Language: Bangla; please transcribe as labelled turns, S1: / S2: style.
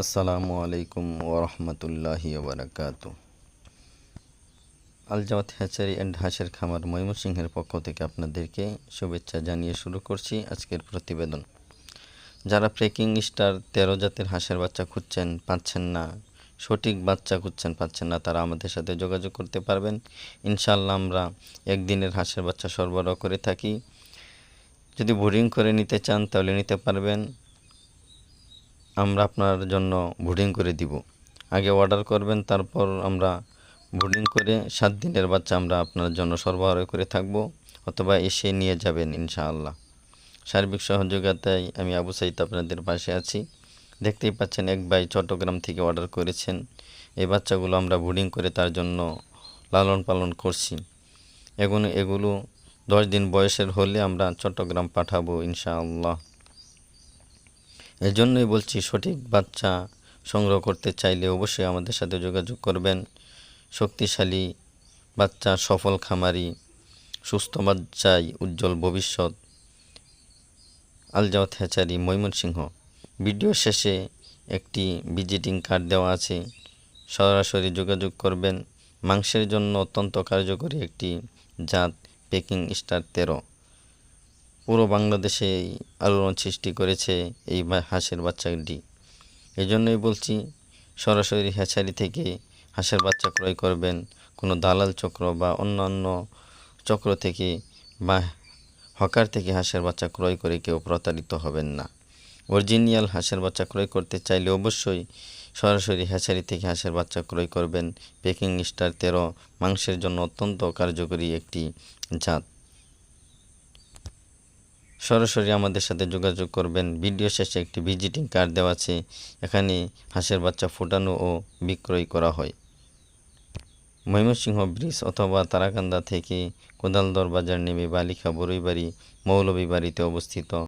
S1: আসসালামু আলাইকুম ওরহমতুল্লাহি ওবরাকাতু। আল জাওয়াত হ্যাচারি অ্যান্ড হাঁসের খামার ময়মনসিংহের পক্ষ থেকে আপনাদেরকে শুভেচ্ছা জানিয়ে শুরু করছি আজকের প্রতিবেদন। যারা প্রেকিং স্টার 13 জাতের হাঁসের বাচ্চা খুঁজছেন, পাচ্ছেন না, সঠিক বাচ্চা খুঁজছেন, পাচ্ছেন না, তারা আমাদের সাথে যোগাযোগ করতে পারবেন। ইনশাআল্লাহ আমরা একদিনের হাঁসের বাচ্চা সরবরাহ করে থাকি। যদি বোর্ডিং করে নিতে চান তাহলে নিতে পারবেন, আমরা আপনার জন্য বোর্ডিং করে দিব। আগে অর্ডার করবেন, তারপর আমরা বোর্ডিং করে 7 দিনের বাচ্চা আমরা আপনার জন্য সরবরাহ করে থাকব, অথবা এসে নিয়ে যাবেন ইনশাআল্লাহ। সার্বিক সহযোগিতায় আমি আবু সাইদ আপনাদের পাশে আছি। দেখতেই পাচ্ছেন এক ভাই চট্টগ্রাম থেকে অর্ডার করেছেন। এই বাচ্চাগুলো আমরা বোর্ডিং করে তার জন্য লালন পালন করছি। এগুলো 10 দিন বয়সের হলে আমরা চট্টগ্রাম পাঠাবো ইনশাআল্লাহ। এজন্যই বলছি, সঠিক বাচ্চা সংগ্রহ করতে চাইলে অবশ্যই আমাদের সাথে যোগাযোগ করবেন। শক্তিশালী বাচ্চা, সফল খামারি, সুস্থ বাচ্চাই উজ্জ্বল ভবিষ্যৎ। আল জাওয়াত হ্যাচারি ময়মনসিংহ। ভিডিও শেষে একটি ভিজিটিং কার্ড দেওয়া আছে, সরাসরি যোগাযোগ করবেন। মাংসের জন্য অত্যন্ত কার্যকরী একটি জাত পেকিং স্টার 13। পুরো বাংলাদেশে আলোড়ন সৃষ্টি করেছে এই হাঁসের বাচ্চাটি। এই জন্যই বলছি, সরাসরি হ্যাচারি থেকে হাঁসের বাচ্চা ক্রয় করবেন। কোনো দালাল চক্র বা অন্যান্য চক্র থেকে বা হকার থেকে হাঁসের বাচ্চা ক্রয় করে কেউ প্রতারিত হবেন না। অরিজিনাল হাঁসের বাচ্চা ক্রয় করতে চাইলে অবশ্যই সরাসরি হ্যাচারি থেকে হাঁসের বাচ্চা ক্রয় করবেন। পেকিং স্টার 13 মাংসের জন্য অত্যন্ত কার্যকরী একটি জাত। সরাসরি আমাদের সাথে যোগাযোগ করবেন। ভিডিও শেষে একটি ভিজিটিং কার্ড দেওয়া আছে, এখানে হাঁসের বাচ্চা ফোটানো ও বিক্রয় করা হয়। ময়মনসিংহ ব্রিজ অথবা তারাকান্দা থেকে কোদালদর বাজার নেমে বালিখা বড়ইবাড়ি মৌলভী বাড়িতে অবস্থিত